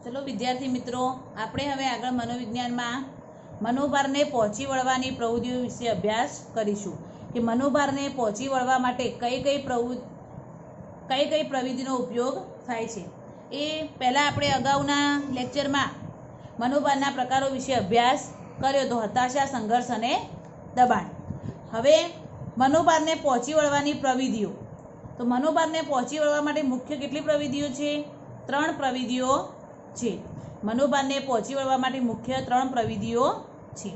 ચલો વિદ્યાર્થી મિત્રો, આપણે હવે આગળ મનોવિજ્ઞાનમાં મનોભારને પહોંચી વળવાની પ્રવૃત્તિઓ વિશે અભ્યાસ કરીશું કે મનોભારને પહોંચી વળવા માટે કઈ કઈ પ્રવૃત્તિનો ઉપયોગ થાય છે। એ પહેલાં આપણે અગાઉના લેક્ચરમાં મનોભારના પ્રકારો વિશે અભ્યાસ કર્યો તો હતાશા, સંઘર્ષ અને દબાણ। હવે મનોભારને પહોંચી વળવાની પ્રવિધિઓ, તો મનોભારને પહોંચી વળવા માટે મુખ્ય કેટલી પ્રવિધિઓ છે? 3 પ્રવિધિઓ છે। મનોભારને પહોંચી વળવા માટે મુખ્ય 3 પ્રવિધિઓ છે।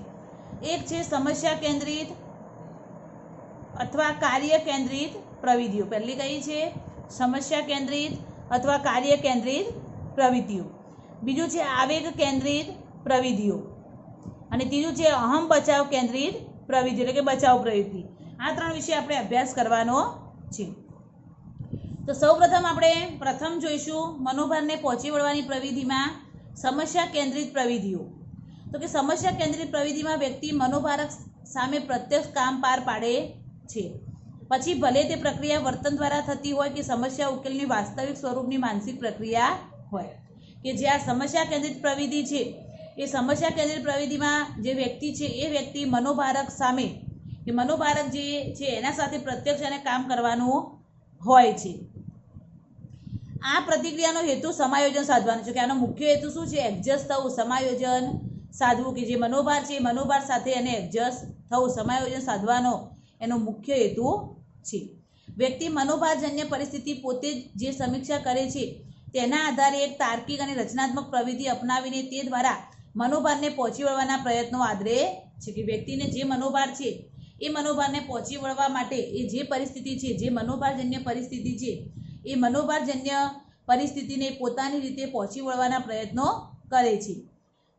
એક છે સમસ્યા કેન્દ્રિત અથવા કાર્ય કેન્દ્રિત પ્રવિધિઓ। પહેલી કઈ છે? સમસ્યા કેન્દ્રિત અથવા કાર્ય કેન્દ્રિત પ્રવૃત્તિઓ। બીજું છે આવેગ કેન્દ્રિત પ્રવિધિઓ અને ત્રીજું છે અહમ બચાવ કેન્દ્રિત પ્રવૃત્તિ એટલે કે બચાવ પ્રવૃત્તિ। આ 3 વિશે આપણે અભ્યાસ કરવાનો છે। તો સૌપ્રથમ આપણે પ્રથમ જોઈશું મનોભારને પહોંચી વળવાની પ્રવિધિમાં સમસ્યા કેન્દ્રિત પ્રવિધિઓ। તો કે સમસ્યા કેન્દ્રિત પ્રવિધિમાં વ્યક્તિ મનોભારક સામે પ્રત્યક્ષ કામ પાર પાડે છે। પછી ભલે તે પ્રક્રિયા વર્તન દ્વારા થતી હોય કે સમસ્યા ઉકેલની વાસ્તવિક સ્વરૂપની માનસિક પ્રક્રિયા હોય, કે જે આ સમસ્યા કેન્દ્રિત પ્રવિધિ છે એ સમસ્યા કેન્દ્રિત પ્રવિધિમાં જે વ્યક્તિ છે એ વ્યક્તિ મનોભારક સામે કે મનોભારક જે છે એના સાથે પ્રત્યક્ષ અને કામ કરવાનું હોય છે। આ પ્રતિક્રિયાનો હેતુ સમાયોજન સાધવાનો છે કે આનો મુખ્ય હેતુ શું છે? એડજસ્ટ થવું, સમાયોજન સાધવું, કે જે મનોભાર છે એ મનોભાર સાથે એને એડજસ્ટ થવું, સમાયોજન સાધવાનો એનો મુખ્ય હેતુ છે। વ્યક્તિ મનોભારજન્ય પરિસ્થિતિ પોતે જે સમીક્ષા કરે છે તેના આધારે એક તાર્કિક અને રચનાત્મક પ્રવિધિ અપનાવીને તે દ્વારા મનોભારને પહોંચી વળવાના પ્રયત્નો આદરે છે। કે વ્યક્તિને જે મનોભાર છે એ મનોભારને પહોંચી વળવા માટે એ જે પરિસ્થિતિ છે, જે મનોભારજન્ય પરિસ્થિતિ છે એ મનોભારજન્ય પરિસ્થિતિને પોતાની રીતે પહોંચી વળવાના પ્રયત્નો કરે છે।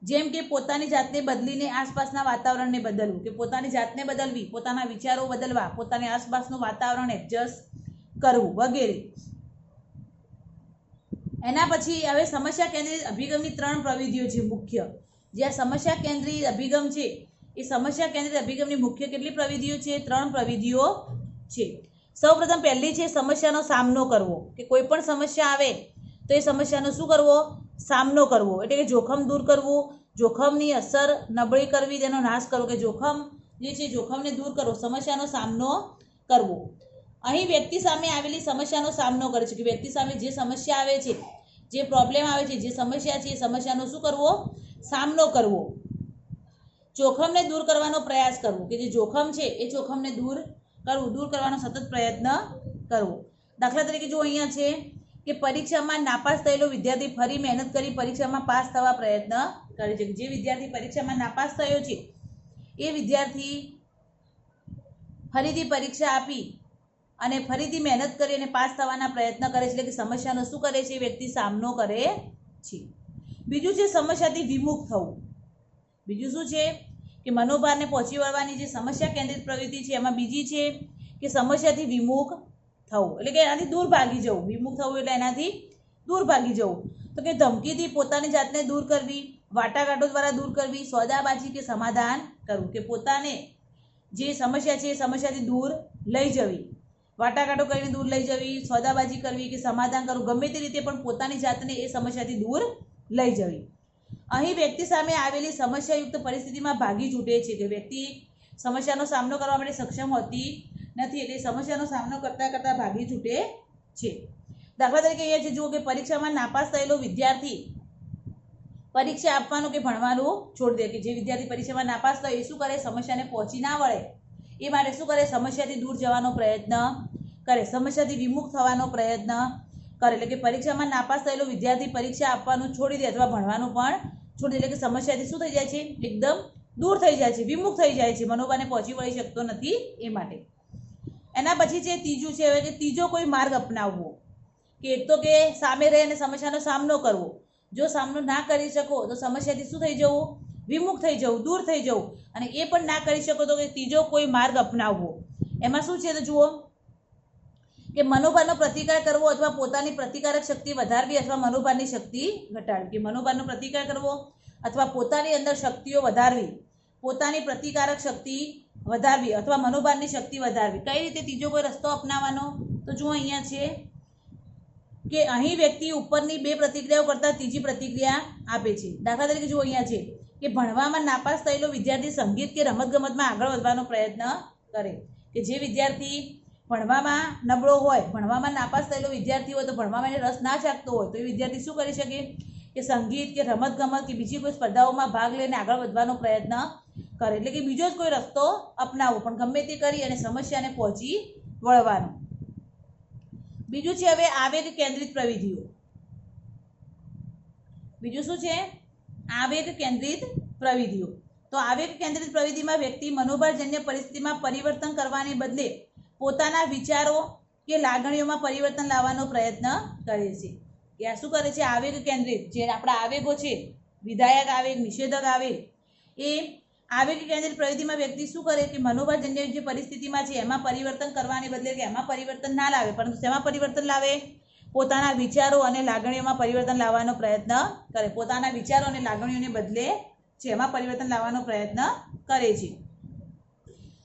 જેમ કે પોતાની જાતને બદલીને આસપાસના વાતાવરણને બદલવું, કે પોતાની જાતને બદલવી, પોતાના વિચારો બદલવા, પોતાની આસપાસનું વાતાવરણ એડજસ્ટ કરવું વગેરે। એના પછી હવે સમસ્યા કેન્દ્રિત અભિગમની 3 પ્રવિધિઓ છે મુખ્ય। જે આ સમસ્યા કેન્દ્રિત અભિગમ છે એ સમસ્યા કેન્દ્રિત અભિગમની મુખ્ય કેટલી પ્રવિધિઓ છે? 3 પ્રવિધિઓ છે। સૌપ્રથમ પહેલી છે સમસ્યાનો સામનો કરવો, કે કોઈ પણ સમસ્યા આવે તો એ સમસ્યાનો શું કરવો? સામનો કરવો, એટલે કે જોખમ દૂર કરવું, જોખમની અસર નબળી કરવી, તેનો નાશ કરવો, કે જોખમ જે છે જોખમને દૂર કરવો, સમસ્યાનો સામનો કરવો। અહીં વ્યક્તિ સામે આવેલી સમસ્યાનો સામનો કરે છે, કે વ્યક્તિ સામે જે સમસ્યા આવે છે, જે પ્રોબ્લેમ આવે છે, જે સમસ્યા છે એ સમસ્યાનો શું કરવો? સામનો કરવો। જોખમને દૂર કરવાનો પ્રયાસ કરવો, કે જે જોખમ છે એ જોખમને દૂર કરવાનો સતત પ્રયત્ન કરવો। દાખલા તરીકે જો અહીંયા છે કે પરીક્ષામાં નાપાસ થયેલો વિદ્યાર્થી ફરી મહેનત કરી પરીક્ષામાં પાસ થવા પ્રયત્ન કરે છે। જે વિદ્યાર્થી પરીક્ષામાં નાપાસ થયો છે એ વિદ્યાર્થી ફરીથી પરીક્ષા આપી અને ફરીથી મહેનત કરી અને પાસ થવાના પ્રયત્ન કરે છે, એટલે કે સમસ્યાનો શું કરે છે? વ્યક્તિ સામનો કરે છે। બીજું છે સમસ્યાથી વિમુખ થવું। બીજું શું છે? કે મનોભારને પહોંચી વળવાની જે સમસ્યા કેન્દ્રિત પ્રવૃત્તિ છે એમાં બીજી છે કે સમસ્યાથી વિમુખ થવું, એટલે કે એનાથી દૂર ભાગી જવું। વિમુખ થવું એટલે એનાથી દૂર ભાગી જવું। તો કે ધમકીથી પોતાની જાતને દૂર કરવી, વાટાઘાટો દ્વારા દૂર કરવી, સોદાબાજી કે સમાધાન કરવું, કે પોતાને જે સમસ્યા છે એ સમસ્યાથી દૂર લઈ જવી, વાટાઘાટો કરીને દૂર લઈ જવી, સોદાબાજી કરવી કે સમાધાન કરવું, ગમે તે રીતે પણ પોતાની જાતને એ સમસ્યાથી દૂર લઈ જવી। અહીં વ્યક્તિ સામે આવેલી સમસ્યાયુક્ત પરિસ્થિતિમાં ભાગી છૂટે છે, કે વ્યક્તિ સમસ્યાનો સામનો કરવા માટે સક્ષમ હોતી નથી, એટલે સમસ્યાનો સામનો કરતાં કરતાં ભાગી છૂટે છે। દાખલા તરીકે અહીંયા છે જુઓ કે પરીક્ષામાં નાપાસ થયેલો વિદ્યાર્થી પરીક્ષા આપવાનું કે ભણવાનું છોડી દે, કે જે વિદ્યાર્થી પરીક્ષામાં નાપાસ થયો એ શું કરે? સમસ્યાને પહોંચી ના વળે એ માટે શું કરે? સમસ્યાથી દૂર જવાનો પ્રયત્ન કરે, સમસ્યાથી વિમુખ થવાનો પ્રયત્ન કરે, એટલે કે પરીક્ષામાં નાપાસ થયેલો વિદ્યાર્થી પરીક્ષા આપવાનું છોડી દે અથવા ભણવાનું પણ છોડી દે, એટલે કે સમસ્યાથી શું થઈ જાય છે? એકદમ દૂર થઈ જાય છે, વિમુખ થઈ જાય છે, મનોભારને પહોંચી વળી શકતો નથી એ માટે। એના પછી છે ત્રીજું છે હવે કે ત્રીજો કોઈ માર્ગ અપનાવવો, કે એક તો કે સામે રહીને સમસ્યાનો સામનો કરવો, જો સામનો ના કરી શકો તો સમસ્યાથી શું થઈ જવું? વિમુખ થઈ જવું, દૂર થઈ જવું, અને એ પણ ના કરી શકો તો કે ત્રીજો કોઈ માર્ગ અપનાવવો। એમાં શું છે તો જુઓ કે મનોભારનો પ્રતિકાર કરવો અથવા પોતાની પ્રતિકારક શક્તિ વધારવી અથવા મનોભારની શક્તિ ઘટાડવી, કે મનોભારનો પ્રતિકાર કરવો અથવા પોતાની અંદર શક્તિઓ વધારવી, પોતાની પ્રતિકારક શક્તિ વધારવી અથવા મનોભારની શક્તિ વધારવી। કઈ રીતે ત્રીજો કોઈ રસ્તો અપનાવવાનો? તો જુઓ અહીંયા છે કે અહીં વ્યક્તિ ઉપરની બે પ્રતિક્રિયાઓ કરતાં ત્રીજી પ્રતિક્રિયા આપે છે. દાખલા તરીકે જુઓ અહીંયા છે કે ભણવામાં નાપાસ થયેલો વિદ્યાર્થી સંગીત કે રમતગમતમાં આગળ વધવાનો પ્રયત્ન કરે. કે જે વિદ્યાર્થી ભણવામાં નબળો હોય, ભણવામાં નાપાસ થયેલો વિદ્યાર્થી હોય, તો ભણવામાં એને રસ ના જાગતો હોય, તો એ વિદ્યાર્થી શું કરી શકે કે સંગીત કે રમતગમત કે બીજી કોઈ સ્પર્ધાઓમાં ભાગ લઈને આગળ વધવાનો પ્રયત્ન કરે. એટલે કે બીજો જ કોઈ રસ્તો અપનાવવો, પણ ગમે તે કરી અને સમસ્યાને પહોંચી વળવાનો. બીજું છે હવે આવેગ કેન્દ્રિત પ્રવિધિઓ. બીજું શું છે? આવેગ કેન્દ્રિત પ્રવિધિઓ. તો આવેગ કેન્દ્રિત પ્રવિધિમાં વ્યક્તિ મનોભારજન્ય પરિસ્થિતિમાં પરિવર્તન કરવાને બદલે પોતાના વિચારો કે લાગણીઓમાં પરિવર્તન લાવવાનો પ્રયત્ન કરે છે. કે આ શું કરે છે? આવેગ કેન્દ્રિત, જે આપણા આવેગો છે, વિધાયક આવેગ, નિષેધક આવેગ, એ આવેગ કેન્દ્રિત પ્રવૃત્તિમાં વ્યક્તિ શું કરે કે મનોભારજન્ય જે પરિસ્થિતિમાં છે એમાં પરિવર્તન કરવાને બદલે કે એમાં પરિવર્તન ના લાવે, પરંતુ શેમાં પરિવર્તન લાવે? પોતાના વિચારો અને લાગણીઓમાં પરિવર્તન લાવવાનો પ્રયત્ન કરે. પોતાના વિચારો અને લાગણીઓને બદલે છે એમાં પરિવર્તન લાવવાનો પ્રયત્ન કરે છે.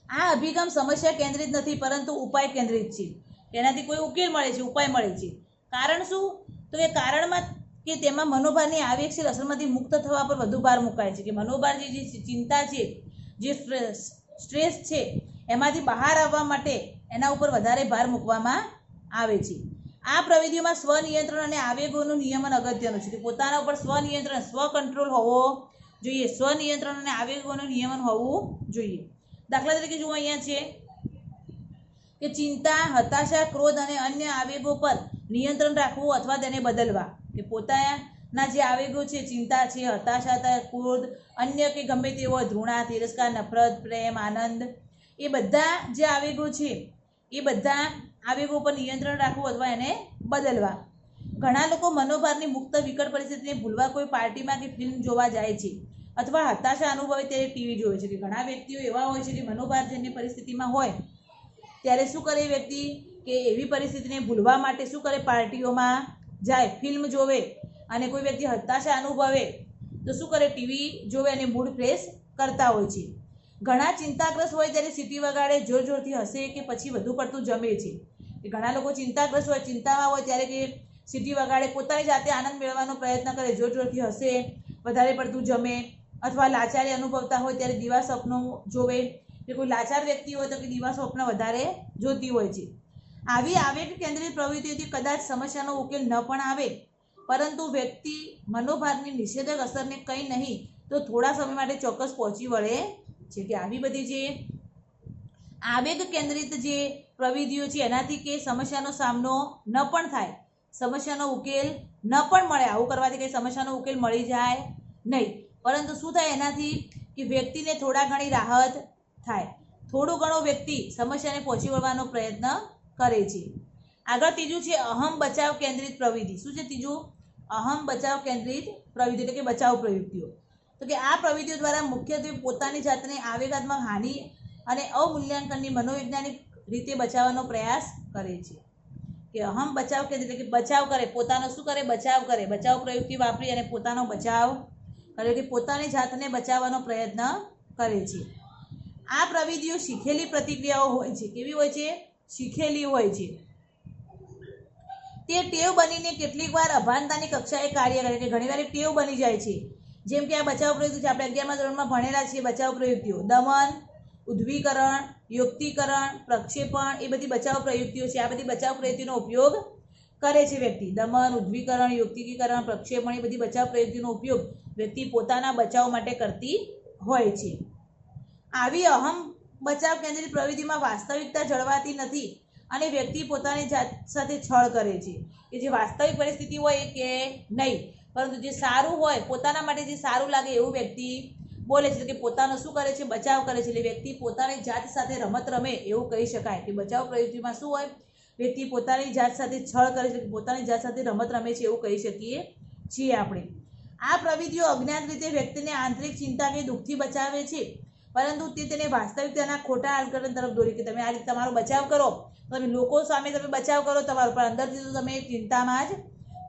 આ અભિગમ સમસ્યા કેન્દ્રિત નથી, પરંતુ ઉપાય કેન્દ્રિત છે. તેનાથી કોઈ ઉકેલ મળે છે, ઉપાય મળે છે. કારણ શું? તો એ કારણમાં કે તેમાં મનોભારની આવેગશીલ અસરમાંથી મુક્ત થવા પર વધુ ભાર મુકાય છે. કે મનોભાર જે ચિંતા છે, જે સ્ટ્રેસ છે, એમાંથી બહાર આવવા માટે એના ઉપર વધારે ભાર મૂકવામાં આવે છે. આ પ્રવિધિઓમાં સ્વનિયંત્રણ અને આવેગોનું નિયમન અગત્યનું છે. પોતાના ઉપર સ્વનિયંત્રણ, સ્વ કંટ્રોલ હોવો જોઈએ. સ્વનિયંત્રણ અને આવેગોનું નિયમન હોવું જોઈએ. દાખલા તરીકે જુઓ અહીંયા છે કે ચિંતા, હતાશા, ક્રોધ અને અન્ય આવેગો પર નિયંત્રણ રાખવું અથવા તેને બદલવા. કે પોતાના જે આવેગો છે, ચિંતા છે, હતાશા, ક્રોધ, અન્ય કે ગમે તે હોય, ઘૃણા, તિરસ્કાર, નફરત, પ્રેમ, આનંદ, એ બધા જે આવેગો છે એ બધા આવેગો પર નિયંત્રણ રાખવું અથવા એને બદલવા. ઘણા લોકો મનોભારની મુક્ત વિકટ પરિસ્થિતિને ભૂલવા કોઈ પાર્ટીમાં કે ફિલ્મ જોવા જાય છે, અથવા હતાશા અનુભવે ત્યારે ટીવી જોવે છે. કે ઘણા વ્યક્તિઓ એવા હોય છે કે મનોભારજન્ય પરિસ્થિતિમાં હોય ત્યારે શું કરે વ્યક્તિ કે એવી પરિસ્થિતિને ભૂલવા માટે શું કરે? પાર્ટીઓમાં જાય, ફિલ્મ જોવે. અને કોઈ વ્યક્તિ હતાશા અનુભવે તો શું કરે? ટીવી જોવે અને મૂડ ફ્રેશ કરતા હોય છે. ઘણા ચિંતાગ્રસ્ત હોય ત્યારે સીટી વગાડે, જોર જોરથી હસે કે પછી વધુ પડતું જમે છે. કે ઘણા લોકો ચિંતાગ્રસ્ત હોય, ચિંતામાં હોય ત્યારે કે સીટી વગાડે, પોતાની જાતે આનંદ મેળવવાનો પ્રયત્ન કરે, જોર જોરથી હસે, વધારે પડતું જમે, અથવા લાચારી અનુભવતા હોય ત્યારે દીવા સ્વપ્નો જોવે. કે કોઈ લાચાર વ્યક્તિ હોય તો કે દીવા સ્વપ્ન વધારે જોતી હોય છે. આવી આવેગ કેન્દ્રિત પ્રવૃત્તિઓથી કદાચ સમસ્યાનો ઉકેલ ન પણ આવે, પરંતુ વ્યક્તિ મનોભારની નિષેધક અસરને કંઈ નહીં તો થોડા સમય માટે ચોક્કસ પહોંચી વળે છે. કે આવી બધી જે આવેગ કેન્દ્રિત જે પ્રવિધિઓ છે એનાથી કે સમસ્યાનો સામનો ન પણ થાય, સમસ્યાનો ઉકેલ ન પણ મળે. આવું કરવાથી કંઈ સમસ્યાનો ઉકેલ મળી જાય નહીં, પરંતુ શું થાય એનાથી કે વ્યક્તિને થોડા ઘણી રાહત થાય. થોડું ઘણો વ્યક્તિ સમસ્યાને પહોંચી વળવાનો પ્રયત્ન કરે છે. આગળ ત્રીજું છે અહમ બચાવ કેન્દ્રિત પ્રવિધિ. શું છે ત્રીજું? અહમ બચાવ કેન્દ્રિત પ્રવિધિ, એટલે કે બચાવ પ્રવૃત્તિઓ. તો કે આ પ્રવૃત્તિઓ દ્વારા મુખ્યત્વે પોતાની જાતને આવેગાત્મક હાનિ અને અવમૂલ્યાંકનની મનોવૈજ્ઞાનિક રીતે બચાવવાનો પ્રયાસ કરે છે. કે અહમ બચાવ કેન્દ્રિત એટલે કે બચાવ કરે, પોતાનો શું કરે? બચાવ કરે. બચાવ પ્રવૃત્તિ વાપરી અને પોતાનો બચાવ કરે, કે પોતાની જાતને બચાવવાનો પ્રયત્ન કરે છે. આ પ્રવિધિઓ શીખેલી પ્રતિક્રિયાઓ હોય છે. કેવી હોય છે? શીખેલી હોય છે. તે ટેવ બનીને કેટલીક વાર અભાનતાની કક્ષાએ કાર્ય કરે. કે ઘણી વાર ટેવ બની જાય છે. જેમ કે આ બચાવ પ્રવૃત્તિ છે, આપણે 11મા ધોરણમાં ભણેલા છીએ. બચાવ પ્રવૃત્તિઓ દમન, ઉદ્દીકરણ, યુક્તિકરણ, પ્રક્ષેપણ, એ બધી બચાવ પ્રવૃત્તિઓ છે. આ બધી બચાવ પ્રવૃત્તિનો ઉપયોગ કરે છે વ્યક્તિ. દમન, ઉદ્દીકરણ, યુક્તિકરણ, પ્રક્ષેપણ, એ બધી બચાવ પ્રવૃત્તિનો ઉપયોગ વ્યક્તિ પોતાના બચાવ માટે કરતી હોય છે. આવી અહમ બચાવ કેન્દ્રિત પ્રવૃત્તિમાં વાસ્તવિકતા જળવાતી નથી અને વ્યક્તિ પોતાની જાત સાથે છળ કરે છે. કે જે વાસ્તવિક પરિસ્થિતિ હોય કે નહીં, પરંતુ જે સારું હોય, પોતાના માટે જે સારું લાગે એવું વ્યક્તિ બોલે છે. કે પોતાનો શું કરે છે? બચાવ કરે છે. એટલે વ્યક્તિ પોતાની જાત સાથે રમત રમે એવું કહી શકાય. કે બચાવ પ્રવૃત્તિમાં શું હોય? વ્યક્તિ પોતાની જાત સાથે છળ કરે છે, પોતાની જાત સાથે રમત રમે છે એવું કહી શકીએ છીએ આપણે. આ પ્રવૃત્તિઓ અજ્ઞાત રીતે વ્યક્તિને આંતરિક ચિંતા કે દુઃખથી બચાવે છે, પરંતુ તે તેને વાસ્તવિકતાના ખોટા અર્થઘટન તરફ દોરી. કે તમે આ રીતે તમારો બચાવ કરો, તમે લોકો સામે તમે બચાવ કરો તમારો, પણ અંદરથી તો તમે ચિંતામાં જ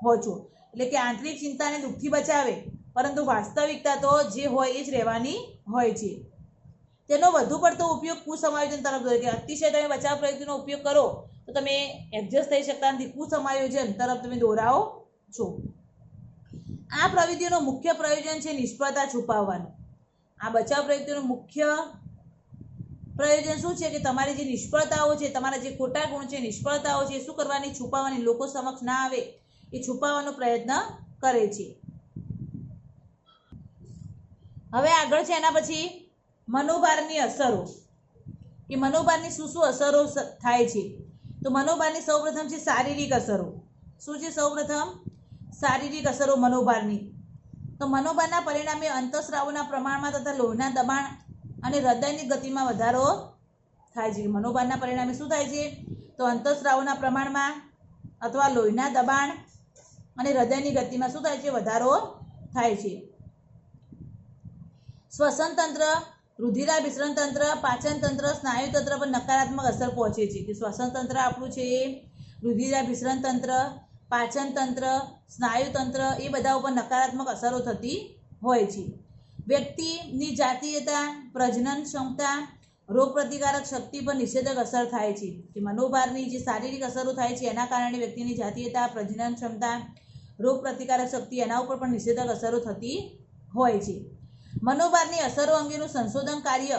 હો છો. એટલે કે આંતરિક ચિંતાને દુઃખથી બચાવે, પરંતુ વાસ્તવિકતા તો જે હોય એ જ રહેવાની હોય છે. તેનો વધુ પડતો ઉપયોગ કુસમાયોજન તરફ દોરે. કે અતિશય તમે બચાવ પ્રવૃત્તિનો ઉપયોગ કરો તો તો તમે એડજસ્ટ થઈ શકતા નથી, કુસમાયોજન તરફ તમે દોરાઓ છો. આ પ્રવૃત્તિઓનું મુખ્ય પ્રયોજન છે નિષ્ફળતા છુપાવવાનું. આ બચાવ પ્રવૃત્તિઓનું મુખ્ય પ્રયોજન શું છે કે તમારી જે નિષ્ફળતાઓ છે, તમારા જે ખોટા ગુણ છે, નિષ્ફળતાઓ છે, શું કરવાની? છુપાવવાની, લોકો સમક્ષ ના આવે એ છુપાવવાનો પ્રયત્ન કરે છે. હવે આગળ છે એના પછી મનોભારની અસરો, કે મનોભારની શું શું અસરો થાય છે. તો મનોભારની સૌપ્રથમ છે શારીરિક અસરો. શું છે સૌપ્રથમ? શારીરિક અસરો મનોભારની. તો મનોભારના પરિણામે અંતઃસ્રાવના પ્રમાણમાં તથા લોહીના દબાણ અને હૃદયની ગતિમાં વધારો થાય છે. મનોભારના પરિણામે શું થાય છે? તો અંતઃસ્રાવના પ્રમાણમાં અથવા લોહીના દબાણ અને હૃદયની ગતિમાં શું થાય છે? વધારો થાય છે. શ્વસન તંત્ર, રુધિરાભિસરણ તંત્ર, પાચન તંત્ર, સ્નાયુ તંત્ર પર નકારાત્મક અસર પહોંચે છે. કે શ્વસન તંત્ર આપણું છે, રુધિરાભિસરણ તંત્ર, પાચન તંત્ર, સ્નાયુ તંત્ર એ બધા ઉપર નકારાત્મક અસરો થતી હોય છે. વ્યક્તિની જાતીયતા, પ્રજનન ક્ષમતા, રોગ પ્રતિકારક શક્તિ પર નિષેધક અસર થાય છે. કે મનોભારની જે શારીરિક અસરો થાય છે એના કારણે વ્યક્તિની જાતીયતા, પ્રજનન ક્ષમતા, રોગ પ્રતિકારક શક્તિ એના ઉપર પણ નિષેધક અસરો થતી હોય છે. મનોભારની અસરો અંગેનું સંશોધન કાર્ય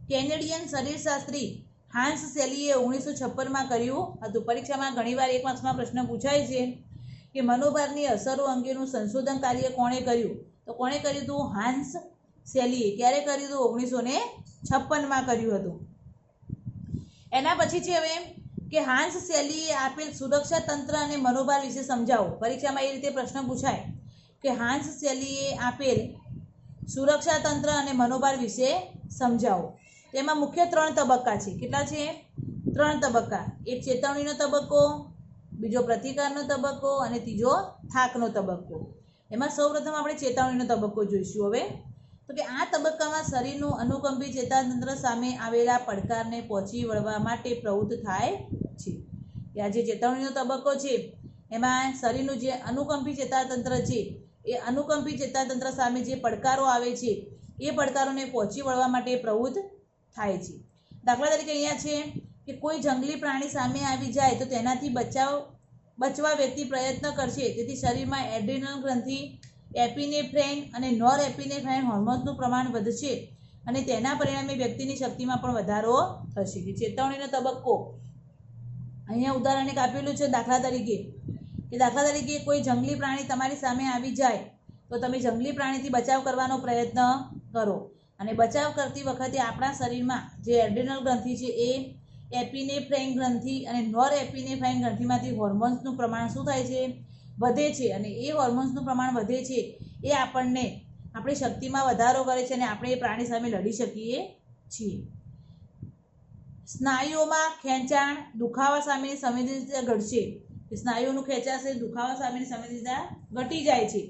કેનેડિયન શરીરશાસ્ત્રી હાન્સ સેલીએ 1956માં કર્યું હતું. પરીક્ષામાં ઘણીવાર એક માર્ક્સમાં પ્રશ્ન પૂછાય છે કે મનોભારની અસરો અંગેનું સંશોધન કાર્ય કોણે કર્યું? તો કોણે કર્યું હતું? હાન્સ સેલીએ. ક્યારે કર્યું હતું? 1956માં કર્યું હતું. એના પછી છે હવે કે હાન્સ સેલીએ આપેલ સુરક્ષા તંત્ર અને મનોભાર વિશે સમજાવો. પરીક્ષામાં એ રીતે પ્રશ્ન પૂછાય કે હાન્સ સેલીએ આપેલ સુરક્ષા તંત્ર અને મનોભાર વિશે સમજાવો. તેમાં મુખ્ય 3 તબક્કા છે. કેટલા છે? 3 તબક્કા. એક ચેતવણીનો તબક્કો, બીજો પ્રતિકારનો તબક્કો અને ત્રીજો થાકનો તબક્કો. એમાં સૌપ્રથમ આપણે ચેતવણીનો તબક્કો જોઈશું. હવે તો કે આ તબક્કામાં શરીરનું અનુકંપી ચેતાતંત્ર સામે આવેલા પડકારને પહોંચી વળવા માટે પ્રવૃત્ત થાય છે. કે આ જે ચેતવણીનો તબક્કો છે એમાં શરીરનું જે અનુકંપી ચેતાતંત્ર છે એ અનુકંપી ચેતાતંત્ર સામે જે પડકારો આવે છે એ પડકારોને પહોંચી વળવા માટે પ્રવૃત્ત થાય છે. દાખલા તરીકે અહીંયા છે કે કોઈ જંગલી પ્રાણી સામે આવી જાય તો તેનાથી બચવા વ્યક્તિ પ્રયત્ન કરશે. તેથી શરીરમાં એડ્રિનલ ગ્રંથિ, એપિનેફ્રેન અને નોર એપિનેફ્રેન હોર્મોન્સનું પ્રમાણ વધશે અને તેના પરિણામે વ્યક્તિની શક્તિમાં પણ વધારો થશે. કે ચેતવણીનો તબક્કો અહીંયા ઉદાહરણ એક આપેલું છે. દાખલા તરીકે કોઈ જંગલી પ્રાણી તમારી સામે આવી જાય તો તમે જંગલી પ્રાણીથી બચાવ કરવાનો પ્રયત્ન કરો અને બચાવ કરતી વખતે આપણા શરીરમાં જે એડ્રિનલ ગ્રંથિ છે એ એપિનેફ્રેન ગ્રંથિ અને નોર એપિનેફ્રેન ગ્રંથિમાંથી હોર્મોન્સનું પ્રમાણ શું થાય છે? વધે છે. અને એ હોર્મોન્સનું પ્રમાણ વધે છે એ આપણને આપણી શક્તિમાં વધારો કરે છે અને આપણે એ પ્રાણી સામે લડી શકીએ છીએ. સ્નાયુઓમાં ખેંચાણ, દુખાવા સામેની સંવેદનશીલતા ઘટશે. સ્નાયુઓનું ખેંચાશે, દુખાવા સામેની સંવેદનશીલતા ઘટી જાય છે.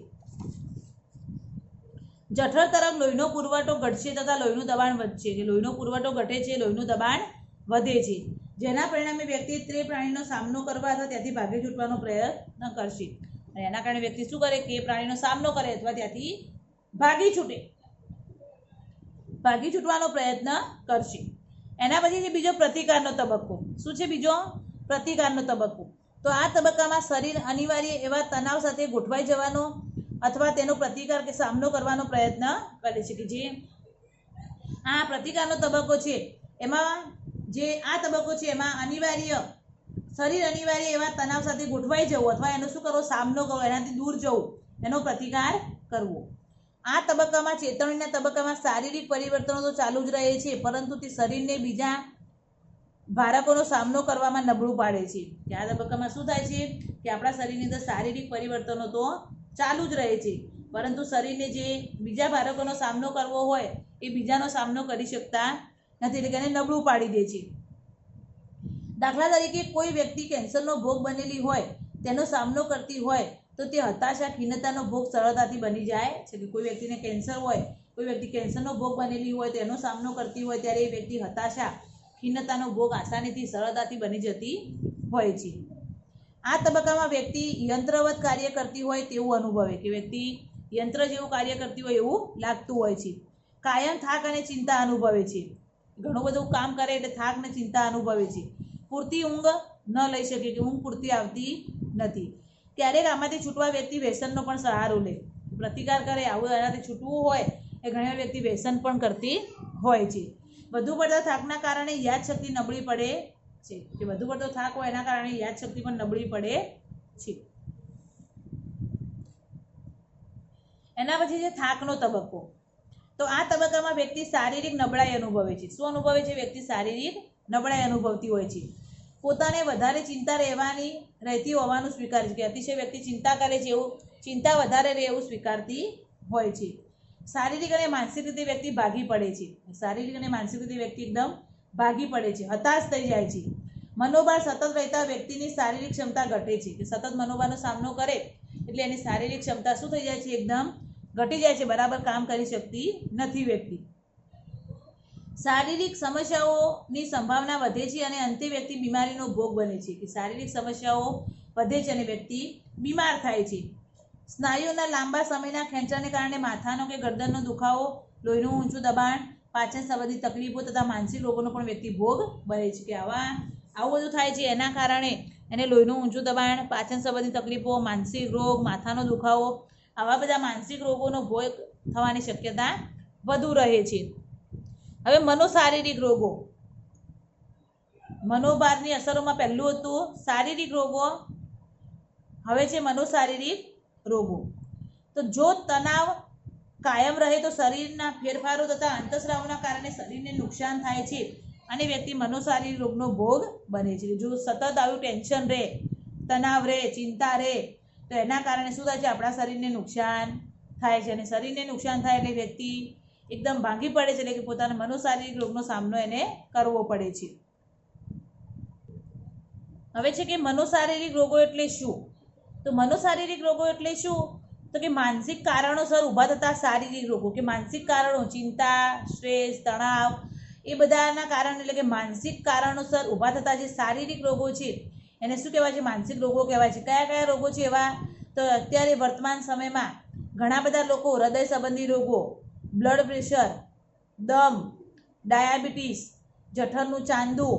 જઠર તરફ લોહીનો પુરવઠો ઘટશે તથા લોહીનું દબાણ વધશે. કે લોહીનો પુરવઠો ઘટે છે, લોહીનું દબાણ વધે છે, જેના પરિણામે વ્યક્તિ તે પ્રાણીનો સામનો કરવા અથવા ત્યાંથી ભાગી છૂટવાનો પ્રયત્ન કરશે. અને એના કારણે વ્યક્તિ શું કરે કે એ પ્રાણીનો સામનો કરે અથવા ત્યાંથી ભાગી છૂટવાનો પ્રયત્ન કરશે. એના પછી છે બીજો પ્રતિકારનો તબક્કો. શું છે બીજો? પ્રતિકારનો તબક્કો. તો આ તબક્કામાં શરીર અનિવાર્ય એવા તણાવ સાથે ગોઠવાઈ જવાનો અથવા તેનો પ્રતિકાર કે સામનો કરવાનો પ્રયત્ન કરે છે. કે જે આ પ્રતિકારનો તબક્કો છે એમાં શરીર અનિવાર્ય એવા તણાવ સાથે ગોઠવાઈ જવું અથવા એનો શું કરવો? સામનો કરવો, એનાથી દૂર જવું, એનો પ્રતિકાર કરવો. આ તબક્કામાં ચેતવણીના તબક્કામાં શારીરિક પરિવર્તનો તો ચાલુ જ રહે છે, પરંતુ તે શરીરને બીજા ભારકોનો સામનો કરવામાં નબળું પાડે છે. કે આ તબક્કામાં શું થાય છે કે આપણા શરીરની અંદર શારીરિક પરિવર્તનો તો ચાલુ જ રહે છે, પરંતુ શરીરને જે બીજા ભારકોનો સામનો કરવો હોય એ બીજાનો સામનો કરી શકતા નથી, એટલે કે એને નબળું પાડી દે છે. દાખલા તરીકે કોઈ વ્યક્તિ કેન્સરનો ભોગ બનેલી હોય, તેનો સામનો કરતી હોય તો તે હતાશા, ખિન્નતાનો ભોગ સરળતાથી બની જાય છે. કે કોઈ વ્યક્તિને કેન્સર હોય, કોઈ વ્યક્તિ કેન્સરનો ભોગ બનેલી હોય, તેનો સામનો કરતી હોય ત્યારે એ વ્યક્તિ હતાશા, ખિન્નતાનો ભોગ આસાનીથી સરળતાથી બની જતી હોય છે. આ તબક્કામાં વ્યક્તિ યંત્રવત કાર્ય કરતી હોય તેવું અનુભવે. કે વ્યક્તિ યંત્ર જેવું કાર્ય કરતી હોય એવું લાગતું હોય છે. કાયમ થાક અને ચિંતા અનુભવે છે. ઘણું બધું કામ કરે એટલે થાક અને ચિંતા અનુભવે છે. પૂરતી ઊંઘ ન લઈ શકે કે ઊંઘ પૂરતી આવતી નથી. ક્યારેક આમાંથી છૂટવા વ્યક્તિ વ્યસનનો પણ સહારો લે, પ્રતિકાર કરે. આવું એનાથી છૂટવું હોય એ ઘણી વાર વ્યક્તિ વ્યસન પણ કરતી હોય છે. વધુ પડતા થાકના કારણે યાદશક્તિ નબળી પડે છે, કે વધુ પડતો થાક હોય એના કારણે યાદશક્તિ પણ નબળી પડે છે. એના પછી છે થાકનો તબક્કો. તો આ તબક્કામાં વ્યક્તિ શારીરિક નબળાઈ અનુભવે છે. શું અનુભવે છે? વ્યક્તિ શારીરિક નબળાઈ અનુભવતી હોય છે. પોતાને વધારે ચિંતા રહેતી હોવાનું સ્વીકારે છે, કે અતિશય વ્યક્તિ ચિંતા કરે છે, એવું ચિંતા વધારે રહે એવું સ્વીકારતી હોય છે. શારીરિક અને માનસિક રીતે વ્યક્તિ ભાગી પડે છે. શારીરિક અને માનસિક રીતે વ્યક્તિ એકદમ ભાગી પડે છે, હતાશ થઈ જાય છે. મનોભાર સતત રહેતા વ્યક્તિની શારીરિક ક્ષમતા ઘટે છે, કે સતત મનોભારનો સામનો કરે એટલે એની શારીરિક ક્ષમતા શું થઈ જાય છે? એકદમ ઘટી જાય છે, બરાબર કામ કરી શકતી નથી વ્યક્તિ. શારીરિક સમસ્યાઓની સંભાવના વધે છે અને અંતે વ્યક્તિ બીમારીનો ભોગ બને છે, કે શારીરિક સમસ્યાઓ વધે છે અને વ્યક્તિ બીમાર થાય છે. સ્નાયુઓના લાંબા સમયના ખેંચાણને કારણે માથાનો કે ગરદનનો દુખાવો, લોહીનું ઊંચું દબાણ, પાચન સંબંધિત તકલીફો તથા માનસિક રોગોનો પણ વ્યક્તિ ભોગ બને છે, કે આવું બધું થાય છે. એના કારણે એને લોહીનું ઊંચું દબાણ, પાચન સંબંધિત તકલીફો, માનસિક રોગ, માથાનો દુખાવો, આવા બધા માનસિક રોગોનો ભોગ થવાની શક્યતા વધુ રહે છે. હવે મનોશારીરિક રોગો. મનોભારની અસરોમાં પહેલું હતું શારીરિક રોગો, હવે છે મનોશારીરિક રોગો. તો જો તણાવ કાયમ રહે તો શરીરના ફેરફારો તથા અંતઃસ્રાવના કારણે શરીરને નુકસાન થાય છે અને વ્યક્તિ મનોશારીરિક રોગનો ભોગ બને છે. જો સતત આવું ટેન્શન રહે, તણાવ રહે, ચિંતા રહે, તો એના કારણે શું થાય છે? આપણા શરીરને નુકસાન થાય છે, અને શરીરને નુકસાન થાય એટલે વ્યક્તિ એકદમ ભાંગી પડે છે, એટલે કે પોતાના મનોશારીરિક રોગનો સામનો એને કરવો પડે છે. હવે છે કે મનોશારીરિક રોગો એટલે શું? તો મનોશારીરિક રોગો એટલે શું? તો કે માનસિક કારણોસર ઊભા થતા શારીરિક રોગો, કે માનસિક કારણો, ચિંતા, સ્ટ્રેસ, તણાવ, એ બધાના કારણે, એટલે કે માનસિક કારણોસર ઊભા થતા જે શારીરિક રોગો છે એને શું કહેવાય છે? માનસિક રોગો કહેવાય છે. કયા કયા રોગો છે એવા? તો અત્યારે વર્તમાન સમયમાં ઘણા બધા લોકો હૃદય સંબંધી રોગો, બ્લડ પ્રેશર, દમ, ડાયાબિટીસ, જઠરનું ચાંદું,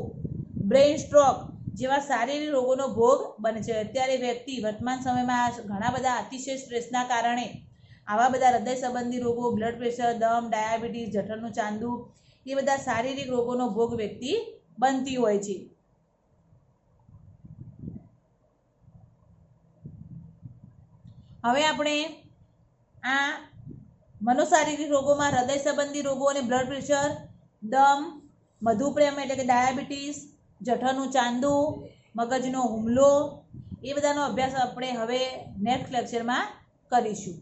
બ્રેઇન સ્ટ્રોક જેવા શારીરિક રોગોનો ભોગ બને છે. અત્યારે વ્યક્તિ વર્તમાન સમયમાં ઘણા બધા અતિશય સ્ટ્રેસના કારણે આવા બધા હૃદય સંબંધી રોગો, બ્લડ પ્રેશર, દમ, ડાયાબિટીસ, જઠરનું ચાંદું, એ બધા શારીરિક રોગોનો ભોગ વ્યક્તિ બનતી હોય છે. હવે આપણે આ મનોશારીરિક રોગોમાં હૃદય સંબંધી રોગો અને બ્લડ પ્રેશર, દમ, મધુપ્રેમ એટલે કે ડાયાબિટીસ, જઠરનું ચાંદું, મગજનો હુમલો, એ બધાનો અભ્યાસ આપણે હવે નેક્સ્ટ લેક્ચરમાં કરીશું.